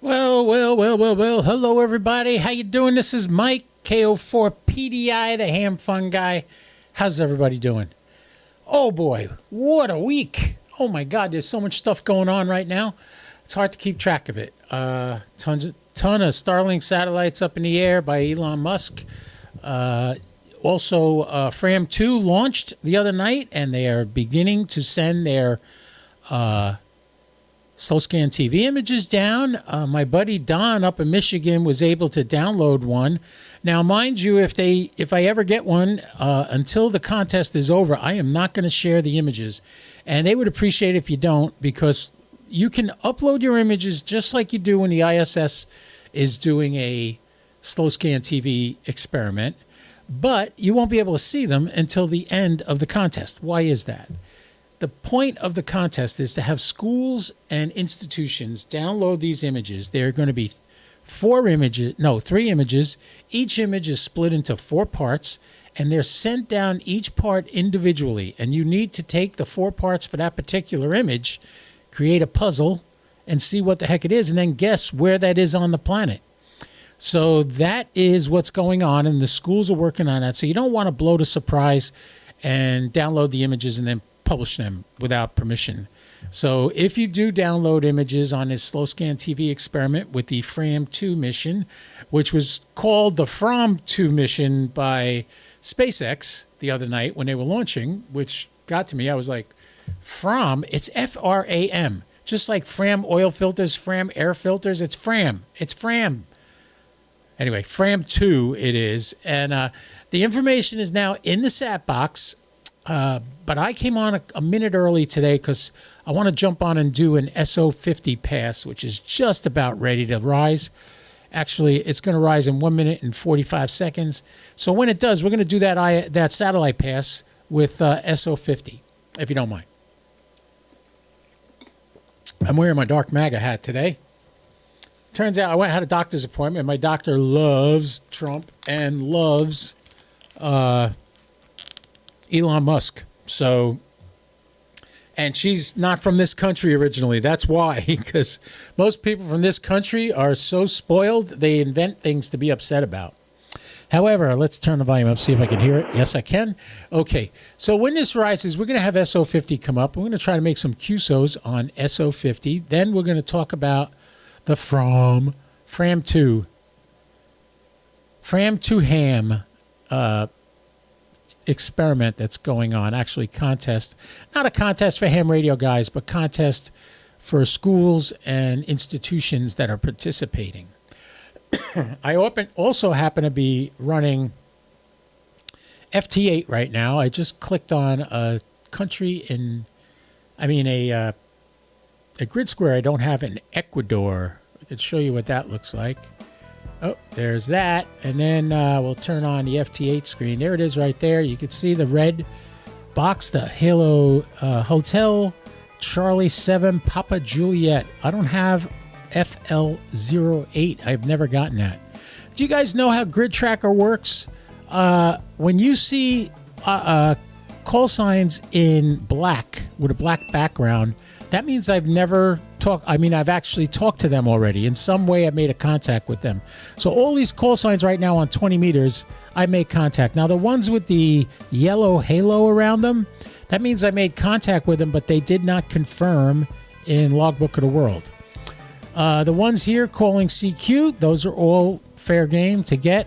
Well. Hello, everybody. How you doing? This is Mike, KO4PDI, the ham fun guy. How's everybody doing? Oh, boy. What a week. Oh, my God. There's so much stuff going on right now. It's hard to keep track of it. Ton of Starlink satellites up in the air by Elon Musk. Also, Fram2 launched the other night, and they are beginning to send their slow scan TV images down. My buddy Don up in Michigan was able to download one. Now, mind you, if I ever get one, until the contest is over, I am not going to share the images. And they would appreciate it if you don't, because you can upload your images just like you do when the ISS is doing a slow scan TV experiment, but you won't be able to see them until the end of the contest. Why is that? The point of the contest is to have schools and institutions download these images. There are going to be three images. Each image is split into 4 parts, and they're sent down each part individually. And you need to take the 4 parts for that particular image, create a puzzle, and see what the heck it is, and then guess where that is on the planet. So that is what's going on, and the schools are working on that. So you don't want to blow the surprise and download the images and then publish them without permission. So if you do download images on this slow scan TV experiment with the Fram2 mission, which was called the Fram2 mission by SpaceX the other night when they were launching, which got to me, I was like, Fram, it's F-R-A-M. Just like Fram oil filters, Fram air filters, it's Fram. It's Fram. Anyway, Fram2 it is. And the information is now in the SAT box. But I came on a minute early today because I want to jump on and do an SO-50 pass, which is just about ready to rise. Actually, it's going to rise in 1 minute and 45 seconds. So when it does, we're going to do that satellite pass with SO-50, if you don't mind. I'm wearing my dark MAGA hat today. Turns out I had a doctor's appointment. My doctor loves Trump and loves Elon Musk. So, and she's not from this country originally. That's why, because most people from this country are so spoiled, they invent things to be upset about. However, let's turn the volume up, see if I can hear it. Yes, I can. Okay, so when this rises, we're going to have SO-50 come up. We're going to try to make some QSOs on SO-50. Then we're going to talk about the Fram2Ham experiment that's going on, actually contest, not a contest for ham radio guys, but contest for schools and institutions that are participating. I also happen to be running FT8 right now. I just clicked on a grid square I don't have in Ecuador. I could show you what that looks like. Oh, there's that. And then we'll turn on the FT8 screen. There it is right there. You can see the red box, the Halo Hotel Charlie 7 Papa Juliet. I don't have FL08. I've never gotten that. Do you guys know how Grid Tracker works? When you see call signs in black with a black background, that means I've actually talked to them already. In some way, I made a contact with them. So all these call signs right now on 20 meters, I made contact. Now, the ones with the yellow halo around them, that means I made contact with them, but they did not confirm in Logbook of the World. The ones here calling CQ, those are all fair game to get.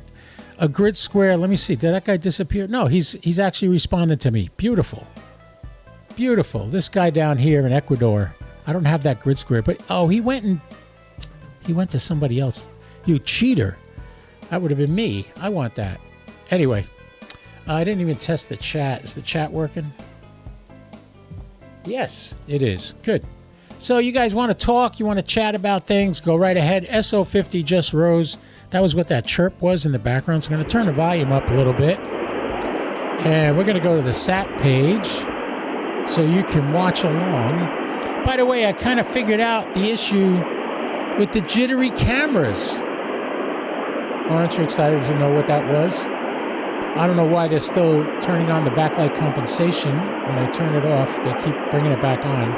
A grid square, let me see, did that guy disappear? No, he's actually responded to me. Beautiful. Beautiful. This guy down here in Ecuador, I don't have that grid square, but he went to somebody else. You cheater. That would have been me. I want that. Anyway, I didn't even test the chat. Is the chat working? Yes, it is. Good. So you guys want to talk, you want to chat about things, go right ahead. SO-50 just rose. That was what that chirp was in the background. So I'm going to turn the volume up a little bit. And we're going to go to the SAT page so you can watch along. By the way, I kind of figured out the issue with the jittery cameras. Aren't you excited to know what that was? I don't know why they're still turning on the backlight compensation. When I turn it off, they keep bringing it back on.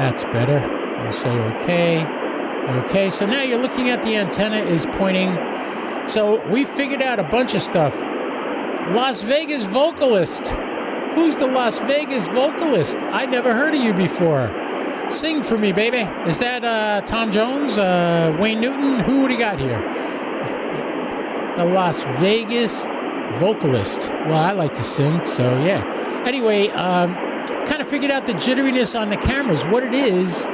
That's better. I'll say okay. Okay, so now you're looking at the antenna is pointing. So we figured out a bunch of stuff. Las Vegas vocalist. Who's the Las Vegas vocalist? I never heard of you before. Sing for me, baby. Is that Tom Jones? Wayne Newton? Who would he got here? The Las Vegas vocalist. Well, I like to sing, so yeah. Anyway, kind of figured out the jitteriness on the cameras. What it is,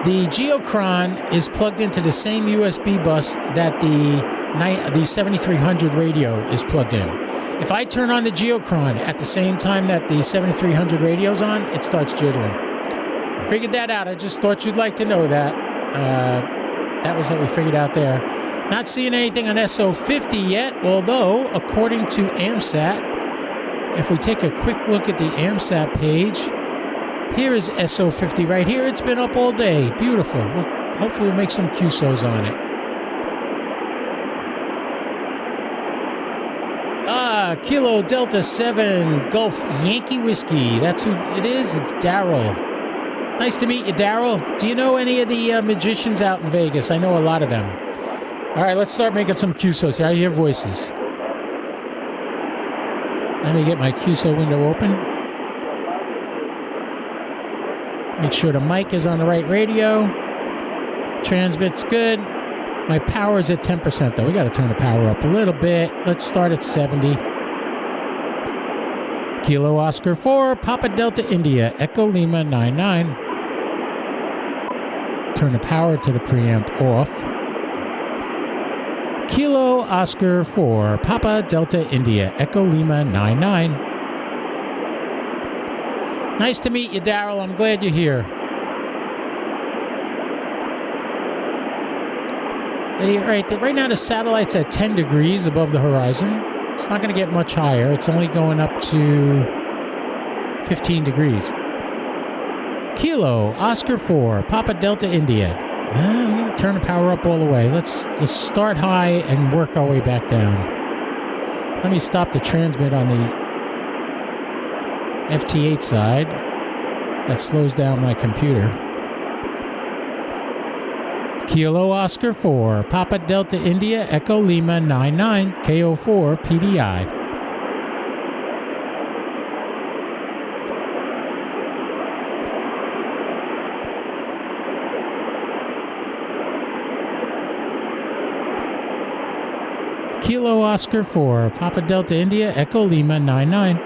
the Geochron is plugged into the same USB bus that the 7300 radio is plugged in. If I turn on the Geochron at the same time that the 7300 radio's on, it starts jittering. Figured that out. I just thought you'd like to know that. That was what we figured out there. Not seeing anything on SO-50 yet, although, according to AMSAT, if we take a quick look at the AMSAT page, here is SO-50 right here. It's been up all day. Beautiful. Hopefully we'll make some QSOs on it. Kilo Delta 7 Gulf Yankee Whiskey. That's who it is. It's Daryl. Nice to meet you, Daryl. Do you know any of the magicians out in Vegas? I know a lot of them. All right, let's start making some QSOs here. I hear voices. Let me get my QSO window open. Make sure the mic is on the right radio. Transmit's good. My power is at 10%, though. We got to turn the power up a little bit. Let's start at 70. Kilo Oscar 4, Papa Delta India, Echo Lima 99. Turn the power to the preamp off. Kilo Oscar 4, Papa Delta India, Echo Lima 99. Nice to meet you, Daryl. I'm glad you're here. Right now the satellite's at 10 degrees above the horizon. It's not going to get much higher. It's only going up to 15 degrees. Kilo Oscar 4, Papa Delta India. I'm going to turn the power up all the way. Let's start high and work our way back down. Let me stop the transmit on the FT8 side. That slows down my computer. Kilo Oscar 4, Papa Delta India, Echo Lima 99, KO4 PDI. Kilo Oscar 4, Papa Delta India, Echo Lima 99.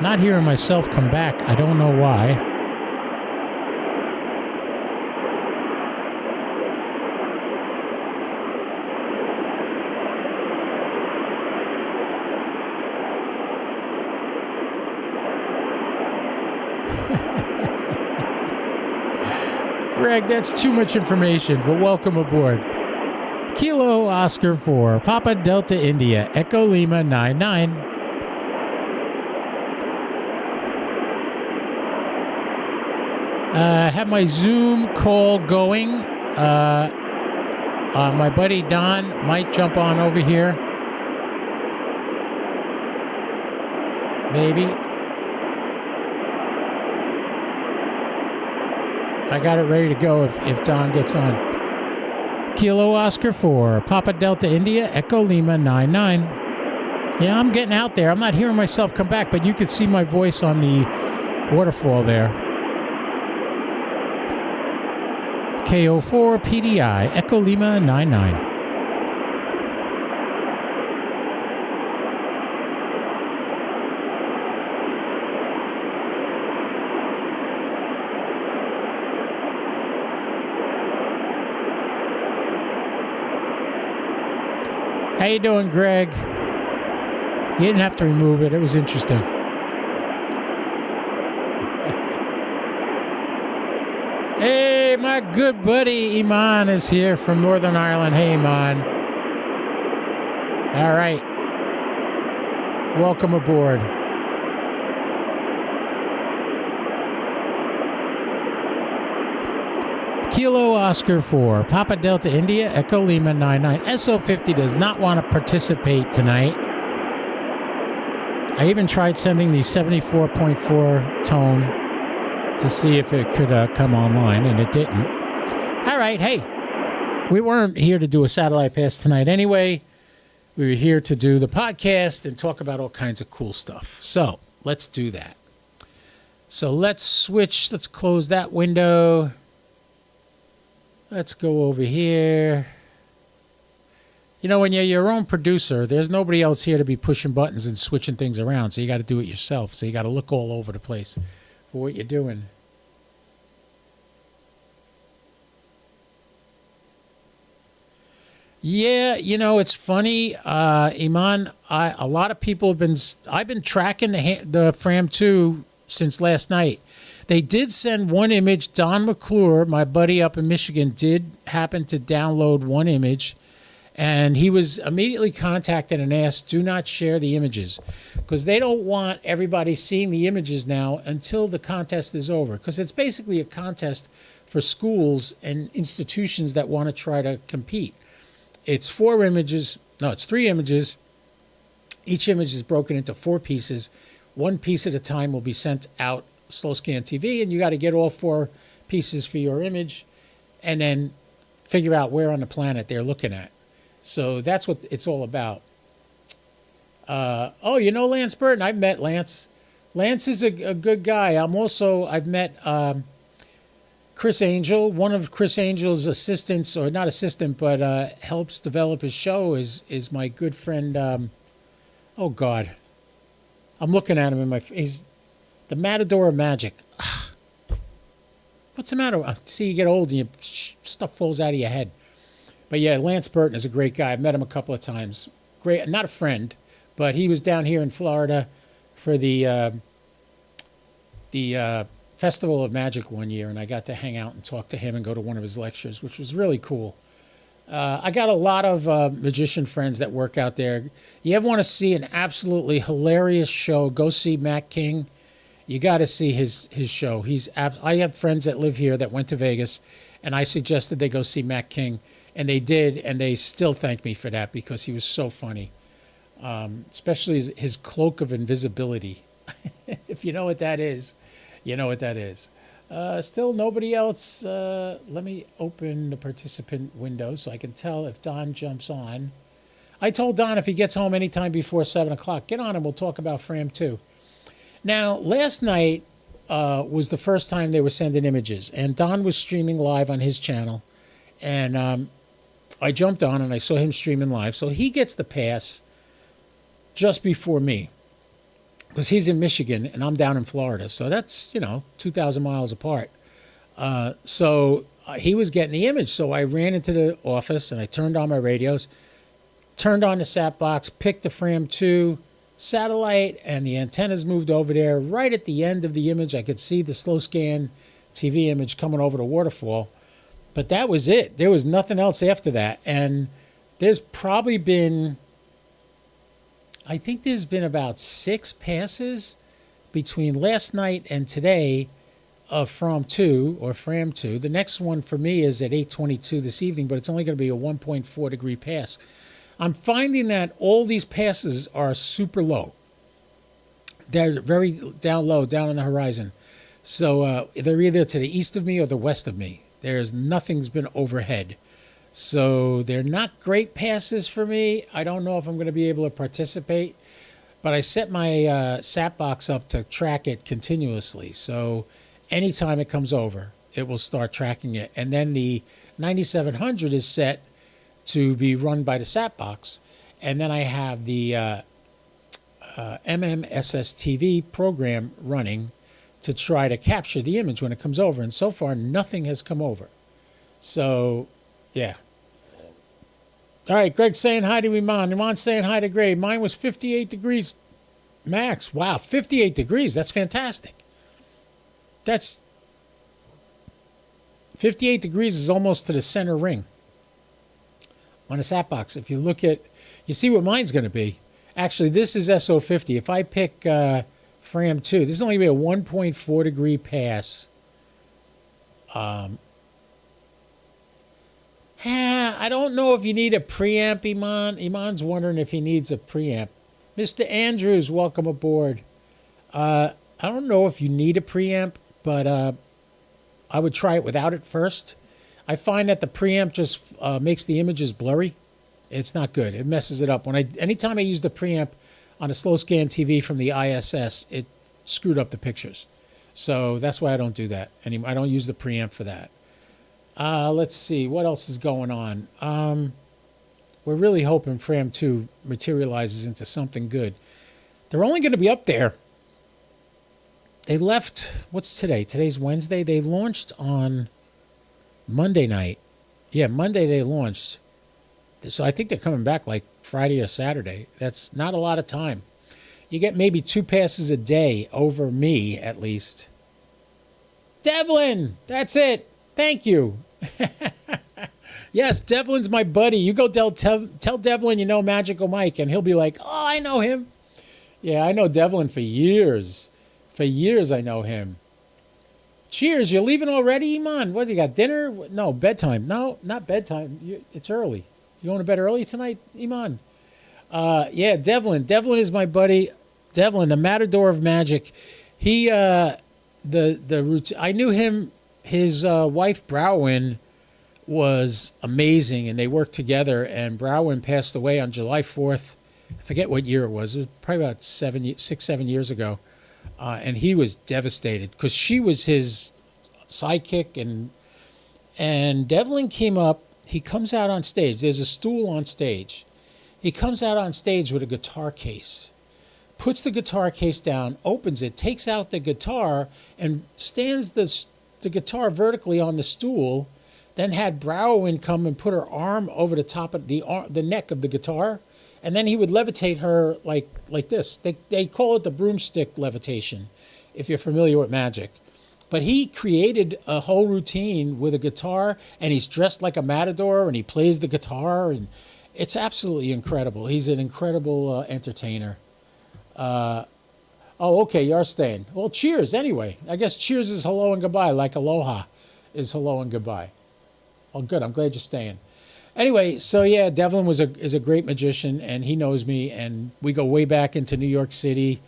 Not hearing myself come back. I don't know why. Greg, that's too much information, but welcome aboard. Kilo Oscar 4, Papa Delta India, Echo Lima 99. Have my Zoom call going. My buddy Don might jump on over here. Maybe. I got it ready to go if Don gets on. Kilo Oscar 4, Papa Delta India, Echo Lima 99. Yeah, I'm getting out there. I'm not hearing myself come back, but you could see my voice on the waterfall there. KO4 PDI, Echo Lima 99. How you doing, Greg? You didn't have to remove it. It was interesting. Hey, my good buddy Iman is here from Northern Ireland. Hey, Iman. All right. Welcome aboard. Kilo Oscar 4, Papa Delta India, Echo Lima 99. SO-50 does not want to participate tonight. I even tried sending the 74.4 tone to see if it could come online, and it didn't. All right, hey, we weren't here to do a satellite pass tonight anyway. We were here to do the podcast and talk about all kinds of cool stuff. So let's do that. So let's switch. Let's close that window. Let's go over here. You know, when you're your own producer, there's nobody else here to be pushing buttons and switching things around. So you got to do it yourself. So you got to look all over the place for what you're doing. Yeah, you know, it's funny, Iman. A lot of people have been. I've been tracking the Fram2 since last night. They did send one image. Don McClure, my buddy up in Michigan, did happen to download one image, and he was immediately contacted and asked, "Do not share the images," because they don't want everybody seeing the images now until the contest is over. Because it's basically a contest for schools and institutions that want to try to compete. It's 4 images. No, it's 3 images. Each image is broken into 4 pieces. One piece at a time will be sent out slow scan TV, and you got to get all 4 pieces for your image and then figure out where on the planet they're looking at. So that's what it's all about. Oh, you know Lance Burton? I've met Lance. Lance is a good guy. I've met Chris Angel, one of Chris Angel's assistants, or not assistant, but helps develop his show, is my good friend. Oh God, I'm looking at him in my face. The Matador of Magic. What's the matter? See, you get old and stuff falls out of your head. But yeah, Lance Burton is a great guy. I've met him a couple of times. Great, not a friend, but he was down here in Florida for the Festival of Magic one year, and I got to hang out and talk to him and go to one of his lectures, which was really cool. I got a lot of magician friends that work out there. You ever want to see an absolutely hilarious show, go see Matt King. You got to see his show. I have friends that live here that went to Vegas, and I suggested they go see Matt King, and they did, and they still thank me for that because he was so funny, especially his cloak of invisibility. If you know what that is. You know what that is. Still nobody else. Let me open the participant window so I can tell if Don jumps on. I told Don if he gets home anytime before 7 o'clock, get on and we'll talk about Fram2. Now, last night was the first time they were sending images, and Don was streaming live on his channel, and I jumped on and I saw him streaming live. So he gets the pass just before me, because he's in Michigan and I'm down in Florida. So that's, 2,000 miles apart. So he was getting the image. So I ran into the office and I turned on my radios, turned on the sat box, picked the Fram2 satellite, and the antennas moved over there. Right at the end of the image, I could see the slow scan TV image coming over the waterfall. But that was it. There was nothing else after that. And there's probably been... I think there's been about 6 passes between last night and today of Fram2. The next one for me is at 8:22 this evening, but it's only going to be a 1.4 degree pass. I'm finding that all these passes are super low. They're very down low, down on the horizon. So they're either to the east of me or the west of me. Nothing's been overhead. So they're not great passes for me. I don't know if I'm going to be able to participate, but I set my sat box up to track it continuously. So anytime it comes over, it will start tracking it. And then the 9700 is set to be run by the sat box. And then I have the MMSS TV program running to try to capture the image when it comes over. And so far, nothing has come over. So, yeah. All right, Greg's saying hi to Iman. Iman's saying hi to Greg. Mine was 58 degrees max. Wow, 58 degrees. That's fantastic. That's 58 degrees is almost to the center ring on a sat box. If you look at, you see what mine's going to be. Actually, this is SO-50. If I pick Fram2, this is only going to be a 1.4 degree pass. I don't know if you need a preamp, Iman. Iman's wondering if he needs a preamp. Mr. Andrews, welcome aboard. I don't know if you need a preamp, but I would try it without it first. I find that the preamp just makes the images blurry. It's not good. It messes it up. Anytime I use the preamp on a slow scan TV from the ISS, it screwed up the pictures. So that's why I don't do that anymore. I don't use the preamp for that. Let's see. What else is going on? We're really hoping Fram2 materializes into something good. They're only going to be up there. They left, what's today? Today's Wednesday. They launched on Monday night. Yeah, Monday they launched. So I think they're coming back like Friday or Saturday. That's not a lot of time. You get maybe 2 passes a day over me, at least. Devlin, that's it. Thank you. Yes, Devlin's my buddy. You go tell Devlin you know Magical Mike, and he'll be like, oh, I know him. Yeah, I know Devlin for years. For years I know him. Cheers, you're leaving already, Iman? What, you got dinner? No, bedtime. No, not bedtime. It's early. You going to bed early tonight, Iman? Yeah, Devlin. Devlin is my buddy. Devlin, the matador of magic. He, I knew him. His wife, Browin, was amazing, and they worked together, and Browin passed away on July 4th. I forget what year it was. It was probably about 6-7 years ago. And he was devastated because she was his sidekick, and Devlin came up. He comes out on stage. There's a stool on stage. He comes out on stage with a guitar case, puts the guitar case down, opens it, takes out the guitar, and stands the guitar vertically on the stool, then had Browin come and put her arm over the top of the neck of the guitar, and then he would levitate her like this. They call it the broomstick levitation, if you're familiar with magic. But he created a whole routine with a guitar, and he's dressed like a matador, and he plays the guitar, and it's absolutely incredible. He's an incredible entertainer. Oh, okay, you're staying. Well, cheers anyway. I guess cheers is hello and goodbye, like aloha is hello and goodbye. Oh, good. I'm glad you're staying. Anyway, so yeah, Devlin is a great magician, and he knows me, and we go way back into New York City.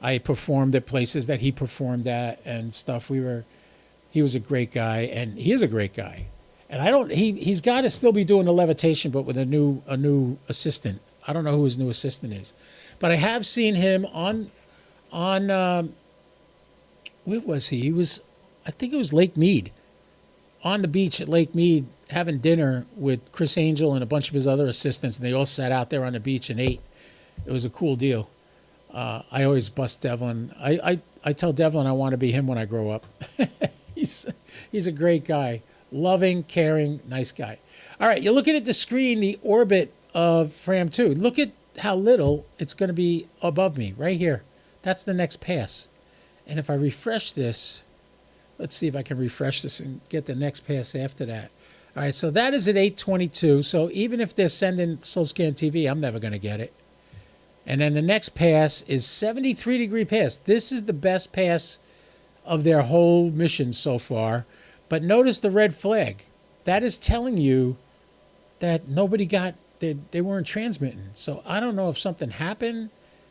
I performed at places that he performed at and stuff. He was a great guy, and he is a great guy. And he's got to still be doing the levitation, but with a new assistant. I don't know who his new assistant is, but I have seen him on where was he? I think it was Lake Mead, on the beach at Lake Mead, having dinner with Chris Angel and a bunch of his other assistants, and they all sat out there on the beach and ate. It was a cool deal. I always bust Devlin. I tell Devlin I want to be him when I grow up. He's a great guy. Loving, caring, nice guy. All right, you're looking at the screen, the orbit of Fram2. Look at how little it's going to be above me, right here. That's the next pass. And if I refresh this, let's see if I can refresh this and get the next pass after that. All right, so that is at 822. So even if they're sending slow scan TV, I'm never going to get it. And then the next pass is 73-degree pass. This is the best pass of their whole mission so far. But notice the red flag. That is telling you that nobody got, they weren't transmitting. So I don't know if something happened.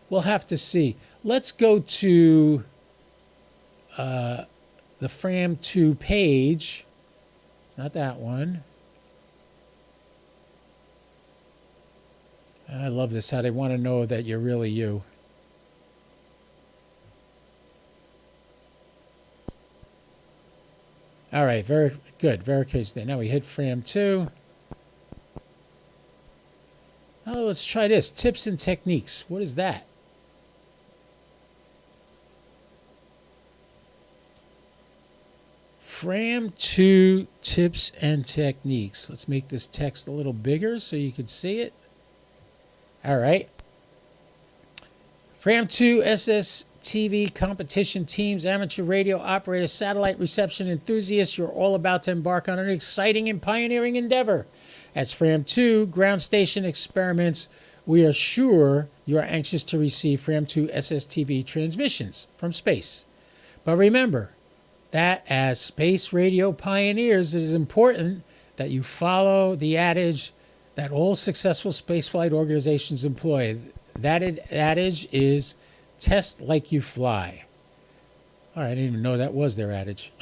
We'll have to see. Let's go to the Fram2 page. Not that one. I love this, how they want to know that you're really you. All right, very good. Verification there. Now we hit Fram2. Now let's try this. Tips and techniques. What is that? Fram2 tips and techniques. Let's make this text a little bigger so you can see it. All right. Fram2 SSTV competition teams, amateur radio operators, satellite reception enthusiasts, you're all about to embark on an exciting and pioneering endeavor. As Fram2 ground station experiments, we are sure you are anxious to receive Fram2 SSTV transmissions from space. But remember that as space radio pioneers, it is important that you follow the adage that all successful spaceflight organizations employ. That adage is test like you fly. All right, I didn't even know that was their adage.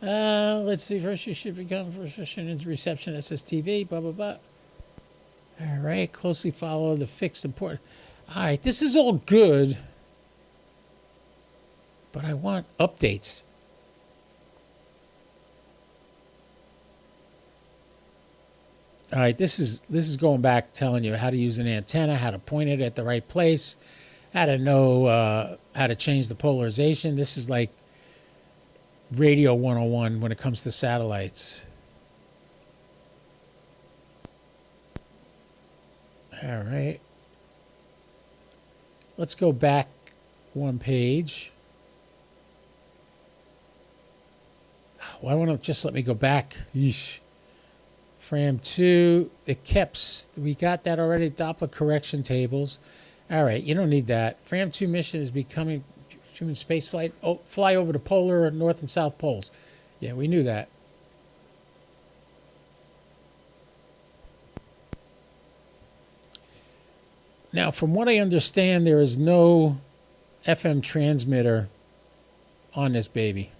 Let's see. First, you should become first reception SSTV, blah, blah, blah. All right, closely follow the fixed important. All right, this is all good, but I want updates. All right, this is going back telling you how to use an antenna, how to point it at the right place, how to know how to change the polarization. This is like Radio 101 when it comes to satellites. All right. Let's go back one page. Why won't it just let me go back? Yeesh. Fram2, the KEPS, we got that already. Doppler correction tables. All right, you don't need that. Fram2 mission is becoming human space flight. Oh, fly over the polar north and south poles. Yeah, we knew that. Now, from what I understand, there is no FM transmitter on this baby.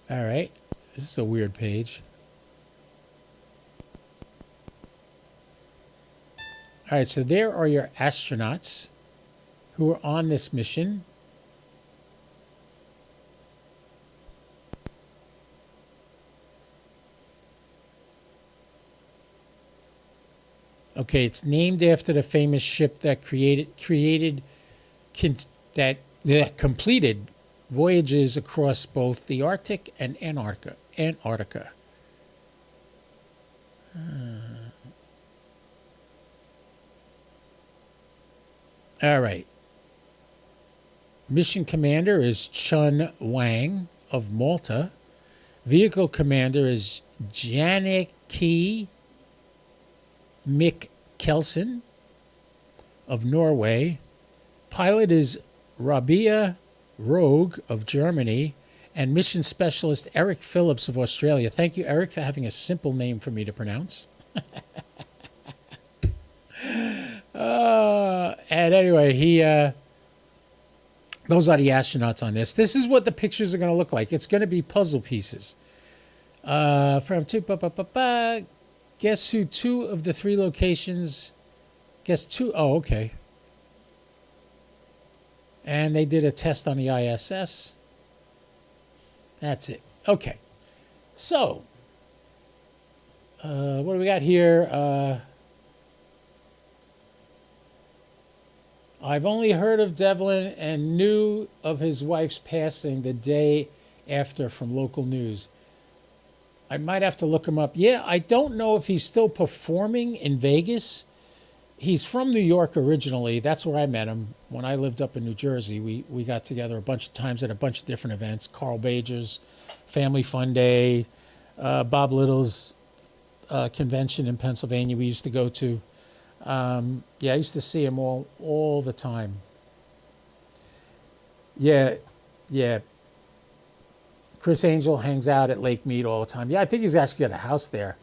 All right, this is a weird page. All right, so there are your astronauts who are on this mission. Okay, it's named after the famous ship that completed voyages across both the Arctic and Antarctica. All right. Mission commander is Chun Wang of Malta. Vehicle commander is Jannicke Mikkelsen of Norway. Pilot is Rabia Rogue of Germany. And mission specialist Eric Phillips of Australia. Thank you, Eric, for having a simple name for me to pronounce. And anyway, those are the astronauts on this. This is what the pictures are going to look like. It's going to be puzzle pieces. Fram2, guess who 2 of the 3 locations, guess 2, oh, okay. And they did a test on the ISS. That's it. Okay. So, what do we got here? I've only heard of Devlin and knew of his wife's passing the day after from local news. I might have to look him up. Yeah, I don't know if he's still performing in Vegas. He's from New York originally. That's where I met him. When I lived up in New Jersey, we got together a bunch of times at a bunch of different events. Carl Bager's Family Fun Day, Bob Little's convention in Pennsylvania we used to go to. Yeah, I used to see him all the time. Yeah. Chris Angel hangs out at Lake Mead all the time. Yeah, I think he's actually got a house there.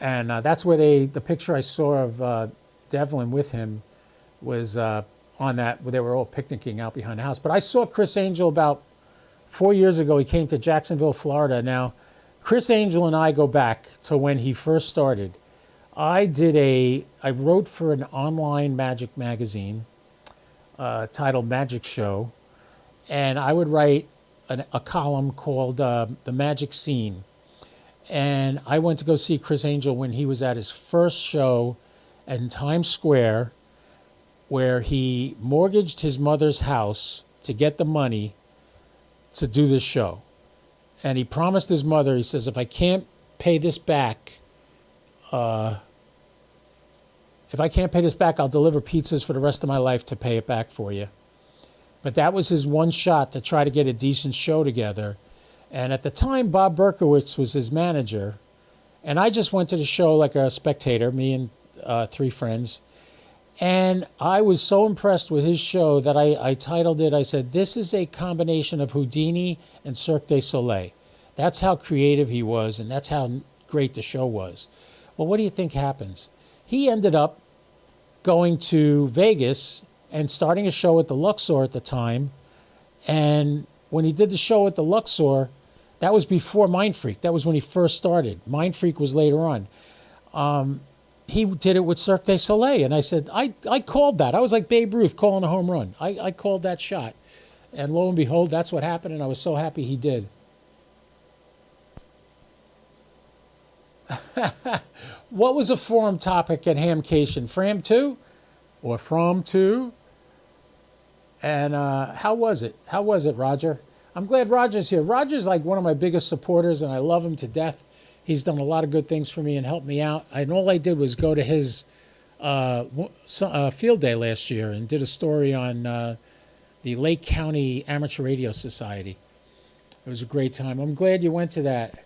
And that's where the picture I saw of Devlin with him was on that, where they were all picnicking out behind the house. But I saw Chris Angel about 4 years ago. He came to Jacksonville, Florida. Now, Chris Angel and I go back to when he first started. I wrote for an online magic magazine titled Magic Show, and I would write a column called The Magic Scene. And I went to go see Chris Angel when he was at his first show in Times Square, where he mortgaged his mother's house to get the money to do this show. And he promised his mother, he says, if I can't pay this back, I'll deliver pizzas for the rest of my life to pay it back for you. But that was his one shot to try to get a decent show together. And at the time, Bob Berkowitz was his manager. And I just went to the show like a spectator, me and 3 friends. And I was so impressed with his show that I titled it, I said, this is a combination of Houdini and Cirque du Soleil. That's how creative he was, and that's how great the show was. Well, what do you think happens? he ended up going to Vegas and starting a show at the Luxor at the time. And when he did the show at the Luxor, that was before Mind Freak. That was when he first started. Mind Freak was later on. He did it with Cirque du Soleil. And I said, I called that. I was like Babe Ruth calling a home run. I called that shot. And lo and behold, that's what happened. And I was so happy he did. What was a forum topic at Hamcation? Fram2 or Fram2? And how was it? How was it, Roger? I'm glad Roger's here. Roger's like one of my biggest supporters, and I love him to death. He's done a lot of good things for me and helped me out. And all I did was go to his field day last year and did a story on the Lake County Amateur Radio Society. It was a great time. I'm glad you went to that.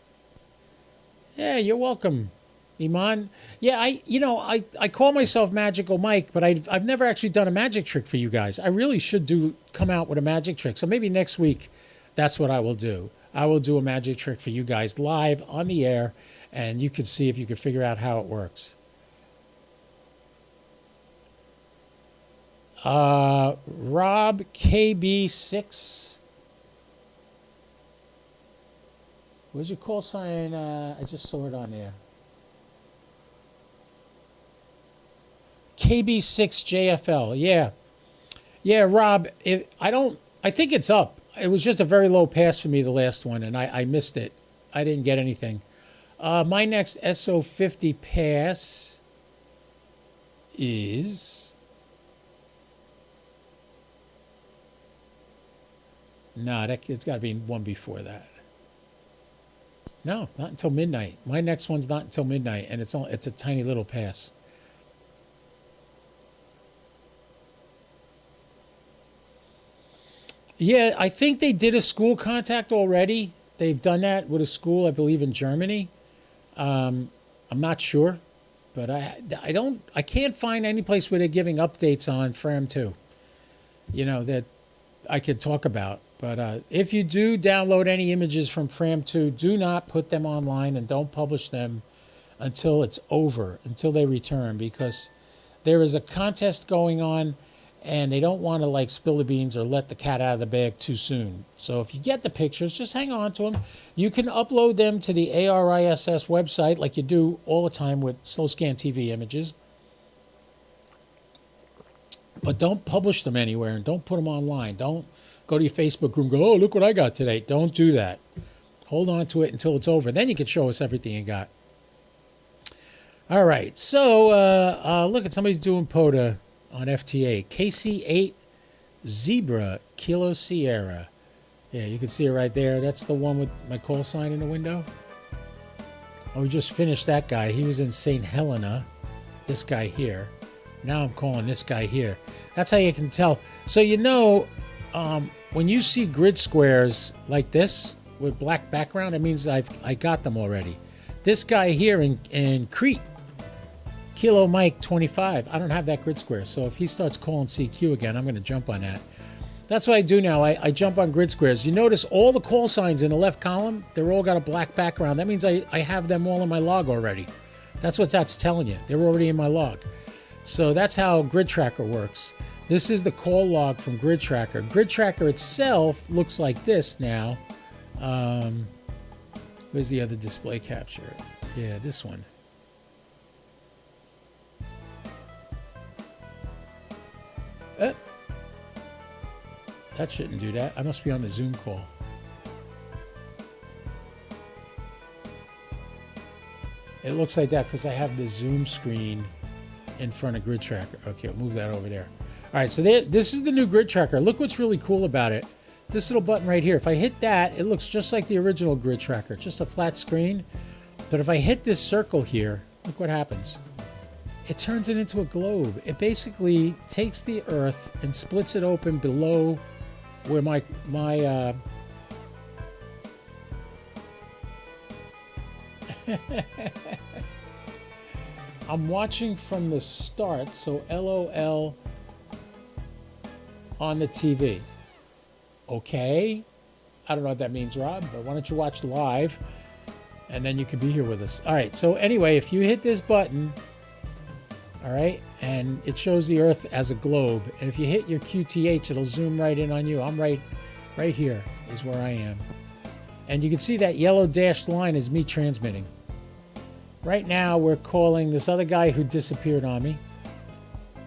Yeah, you're welcome, Iman. Yeah, I call myself Magical Mike, but I've never actually done a magic trick for you guys. I really should come out with a magic trick. So maybe next week, that's what I will do. I will do a magic trick for you guys live on the air, and you can see if you can figure out how it works. Rob KB6. Where's your call sign? I just saw it on there. KB6JFL. Yeah, Rob. I think it's up. It was just a very low pass for me, the last one, and I missed it. I didn't get anything. My next SO-50 pass is... No, it's got to be one before that. No, not until midnight. My next one's not until midnight, and it's a tiny little pass. Yeah, I think they did a school contact already. They've done that with a school, I believe, in Germany. I'm not sure, but I can't find any place where they're giving updates on Fram2. That I could talk about. But if you do download any images from Fram2, do not put them online and don't publish them until it's over, until they return, because there is a contest going on and they don't want to spill the beans or let the cat out of the bag too soon. So if you get the pictures, just hang on to them. You can upload them to the ARISS website like you do all the time with slow scan TV images. But don't publish them anywhere and don't put them online. Don't go to your Facebook group and go, oh, look what I got today. Don't do that. Hold on to it until it's over. Then you can show us everything you got. All right. So look at somebody's doing POTA on FTA. KC8 Zebra Kilo Sierra. Yeah, you can see it right there. That's the one with my call sign in the window. Oh, we just finished that guy. He was in St. Helena. This guy here. Now I'm calling this guy here. That's how you can tell. So when you see grid squares like this with black background, it means I got them already. This guy here in Crete, Kilo Mike 25, I don't have that grid square. So if he starts calling CQ again, I'm going to jump on that. That's what I do now. I jump on grid squares. You notice all the call signs in the left column, they're all got a black background. That means I have them all in my log already. That's what that's telling you. They're already in my log. So that's how Grid Tracker works. This is the call log from Grid Tracker. Grid Tracker itself looks like this now. Where's the other display capture? Yeah, this one. That shouldn't do that. I must be on the Zoom call. It looks like that because I have the Zoom screen in front of Grid Tracker. Okay, I'll move that over there. All right, so this is the new Grid Tracker. Look what's really cool about it. This little button right here. If I hit that, it looks just like the original Grid Tracker, just a flat screen. But if I hit this circle here, look what happens. It turns it into a globe. It basically takes the Earth and splits it open below where my I'm watching from the start, so LOL on the TV. Okay. I don't know what that means, Rob, but why don't you watch live and then you can be here with us. All right, so anyway, if you hit this button, All right, and it shows the Earth as a globe. And if you hit your QTH, it'll zoom right in on you. I'm right here is where I am. And you can see that yellow dashed line is me transmitting. Right now, we're calling this other guy who disappeared on me.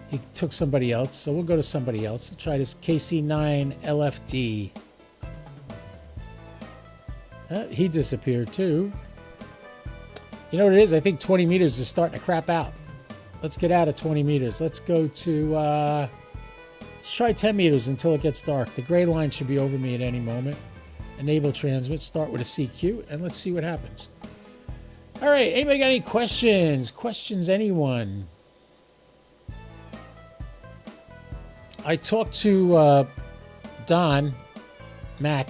He took somebody else, so we'll go to somebody else. We'll try this KC9LFD. He disappeared too. You know what it is? I think 20 meters is starting to crap out. Let's get out of 20 meters. Let's go to, let's try 10 meters until it gets dark. The gray line should be over me at any moment. Enable transmit, start with a CQ, and let's see what happens. All right, anybody got any questions? Questions, anyone? I talked to Don Mac,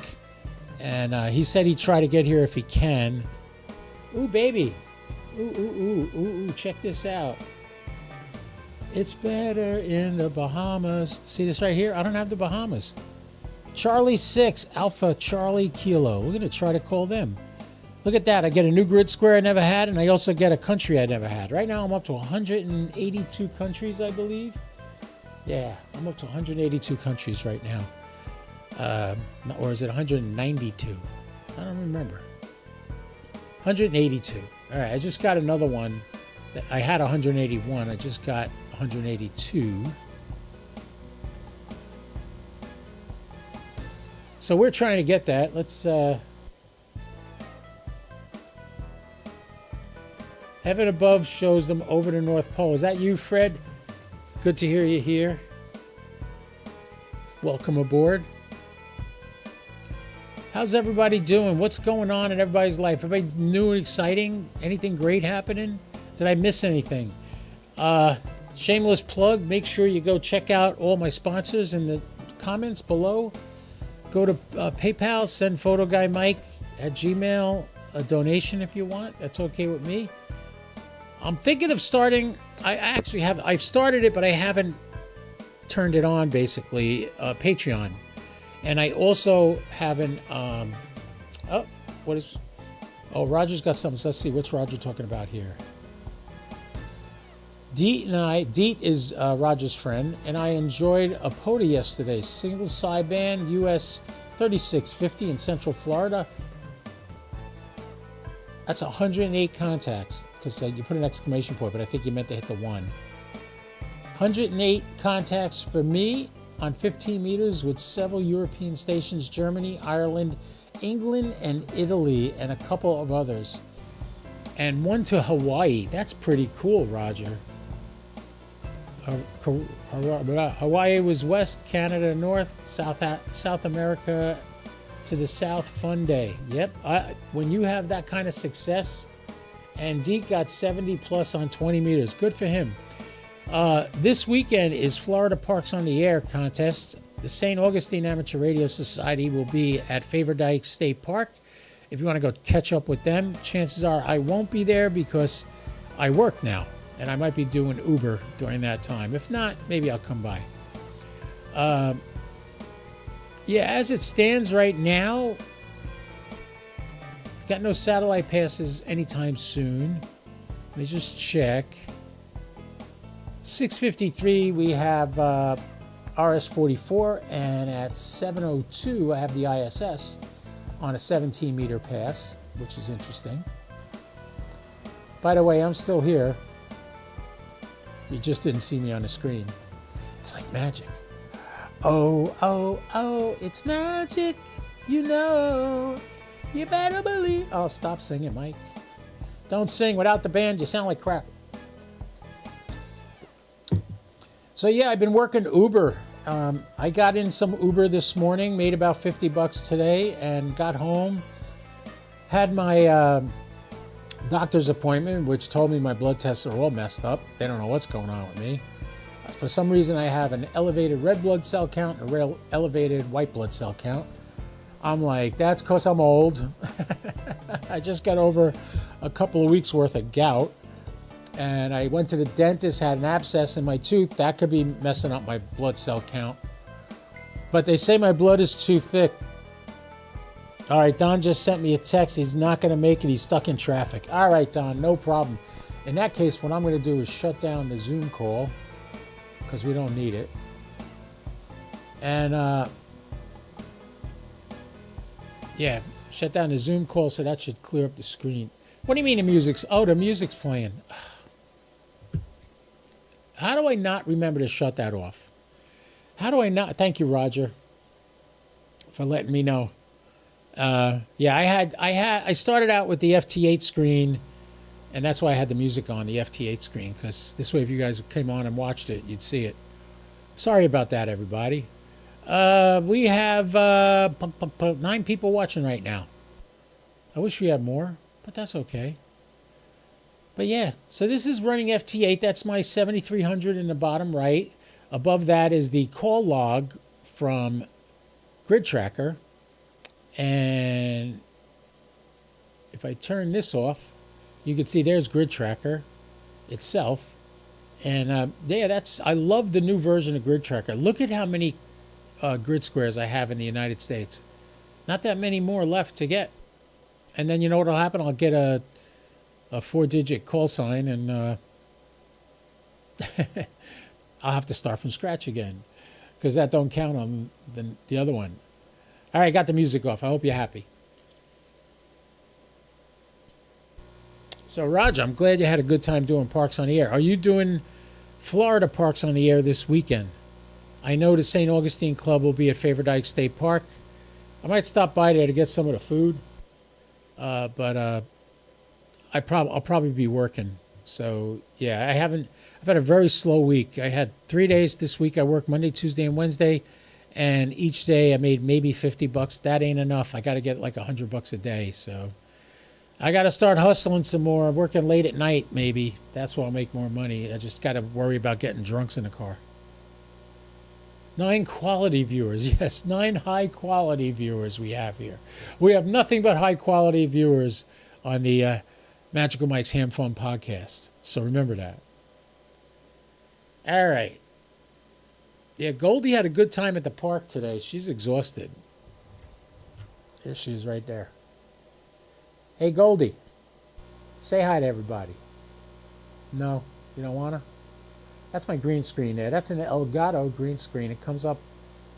and he said he'd try to get here if he can. Ooh, baby. Ooh, check this out. It's better in the Bahamas. See this right here? I don't have the Bahamas. Charlie 6, Alpha Charlie Kilo. We're going to try to call them. Look at that. I get a new grid square I never had, and I also get a country I never had. Right now, I'm up to 182 countries, I believe. Yeah, I'm up to 182 countries right now. Or is it 192? I don't remember. 182. All right, I just got another one. I had 181. I just got 182. So we're trying to get that. Let's Heaven above shows them over the North Pole. Is that you, Fred? Good to hear you here. Welcome aboard. How's everybody doing? What's going on in everybody's life? Everybody new and exciting? Anything great happening? Did I miss anything? Shameless plug. Make sure you go check out all my sponsors in the comments below. Go to PayPal, send PhotoGuyMike at Gmail, a donation if you want. That's okay with me. I'm thinking of starting, I've started it, but I haven't turned it on, basically, Patreon. And I also haven't, Roger's got something. So let's see, what's Roger talking about here? Deet is Roger's friend, and I enjoyed a POTA yesterday. Single sideband, US 3650 in Central Florida. That's 108 contacts, because you put an exclamation point, but I think you meant to hit the 1. 108 contacts for me on 15 meters with several European stations, Germany, Ireland, England, and Italy, and a couple of others. And one to Hawaii. That's pretty cool, Roger. Hawaii was west, Canada north, South America to the south. Fun day. Yep. When you have that kind of success, and Deke got 70 plus on 20 meters. Good for him. This weekend is Florida Parks on the Air contest. The St. Augustine Amateur Radio Society will be at Favor-Dyke State Park. If you want to go catch up with them, chances are I won't be there because I work now. And I might be doing Uber during that time. If not, maybe I'll come by. As it stands right now, got no satellite passes anytime soon. Let me just check. 6:53, we have RS-44, and at 7:02, I have the ISS on a 17-meter pass, which is interesting. By the way, I'm still here. You just didn't see me on the screen. It's like magic. Oh, it's magic. You know. You better believe. Oh, stop singing, Mike. Don't sing without the band. You sound like crap. So, yeah, I've been working Uber. I got in some Uber this morning, made about $50 today, and got home. Had my doctor's appointment, which told me my blood tests are all messed up. They don't know what's going on with me. For some reason, I have an elevated red blood cell count and a elevated white blood cell count. I'm like, that's because I'm old. I just got over a couple of weeks worth of gout. And I went to the dentist, had an abscess in my tooth. That could be messing up my blood cell count. But they say my blood is too thick. All right, Don just sent me a text. He's not going to make it. He's stuck in traffic. All right, Don, no problem. In that case, what I'm going to do is shut down the Zoom call because we don't need it. And yeah, shut down the Zoom call, so that should clear up the screen. What do you mean the music's... Oh, the music's playing. How do I not remember to shut that off? How do I not... Thank you, Roger, for letting me know. Yeah, I started out with the FT8 screen, and that's why I had the music on, the FT8 screen, because this way if you guys came on and watched it, you'd see it. Sorry about that, everybody. We have 9 people watching right now. I wish we had more, but that's okay. But yeah, so this is running FT8. That's my 7300 in the bottom right. Above that is the call log from Grid Tracker. And if I turn this off, you can see there's Grid Tracker itself. And yeah, I love the new version of Grid Tracker. Look at how many grid squares I have in the United States. Not that many more left to get. And then you know what will happen? I'll get a 4-digit call sign, and I'll have to start from scratch again because that don't count on the other one. All right, got the music off. I hope you're happy. So, Roger, I'm glad you had a good time doing Parks on the Air. Are you doing Florida Parks on the Air this weekend? I know the St. Augustine Club will be at Favorite Dyke State Park. I might stop by there to get some of the food, but I'll probably be working. So, yeah, I've had a very slow week. I had 3 days this week. I worked Monday, Tuesday, and Wednesday. And each day I made maybe $50. That ain't enough. I got to get like $100 a day. So I got to start hustling some more. Working late at night, maybe. That's where I'll make more money. I just got to worry about getting drunks in the car. 9 quality viewers. Yes, 9 high quality viewers we have here. We have nothing but high quality viewers on the Magical Mike's Ham Fun podcast. So remember that. All right. Yeah, Goldie had a good time at the park today. She's exhausted. There she is right there. Hey, Goldie. Say hi to everybody. No, you don't want to? That's my green screen there. That's an Elgato green screen. It comes up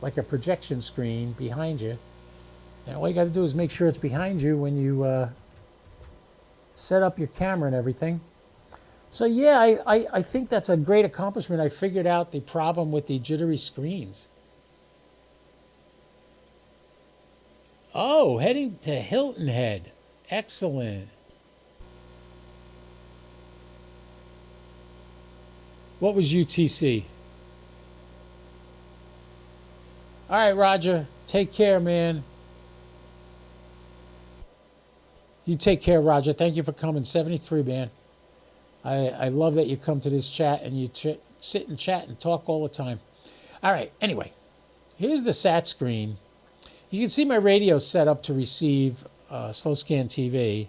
like a projection screen behind you. And all you got to do is make sure it's behind you when you set up your camera and everything. So yeah, I think that's a great accomplishment. I figured out the problem with the jittery screens. Oh, heading to Hilton Head. Excellent. What was UTC? All right, Roger. Take care, man. You take care, Roger. Thank you for coming. 73, man. I love that you come to this chat and you sit and chat and talk all the time. All right, anyway, here's the SAT screen. You can see my radio set up to receive slow scan TV.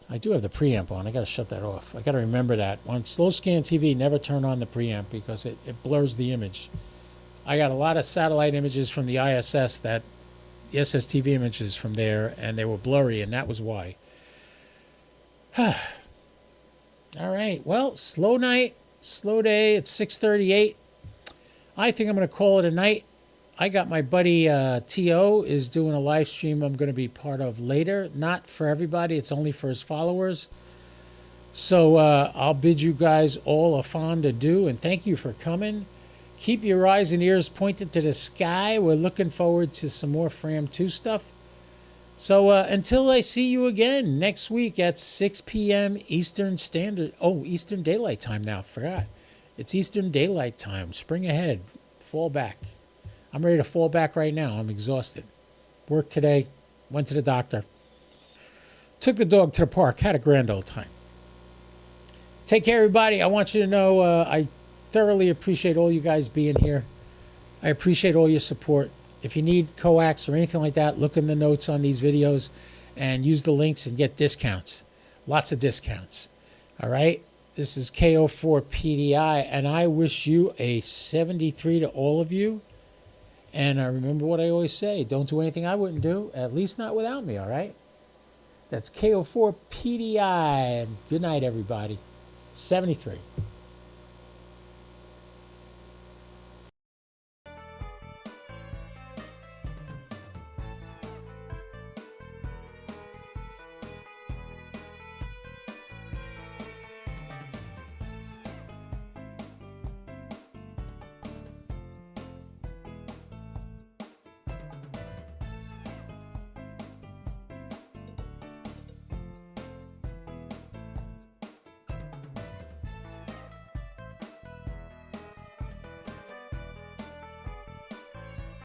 I do have the preamp on. I got to shut that off. I got to remember that. On slow scan TV, never turn on the preamp because it blurs the image. I got a lot of satellite images from the ISS, the SSTV images from there, and they were blurry, and that was why. All right, well, slow night, slow day. It's 6:38. I think I'm going to call it a night. I got my buddy T.O. is doing a live stream I'm going to be part of later. Not for everybody. It's only for his followers. So I'll bid you guys all a fond adieu, and thank you for coming. Keep your eyes and ears pointed to the sky. We're looking forward to some more Fram2 stuff. So until I see you again next week at 6 p.m. Eastern Standard. Oh, Eastern Daylight Time now. Forgot. It's Eastern Daylight Time. Spring ahead. Fall back. I'm ready to fall back right now. I'm exhausted. Worked today. Went to the doctor. Took the dog to the park. Had a grand old time. Take care, everybody. I want you to know I thoroughly appreciate all you guys being here. I appreciate all your support. If you need coax or anything like that, look in the notes on these videos and use the links and get discounts. Lots of discounts. All right? This is KO4PDI, and I wish you a 73 to all of you. And remember what I always say, don't do anything I wouldn't do, at least not without me, all right? That's KO4PDI, and good night, everybody. 73.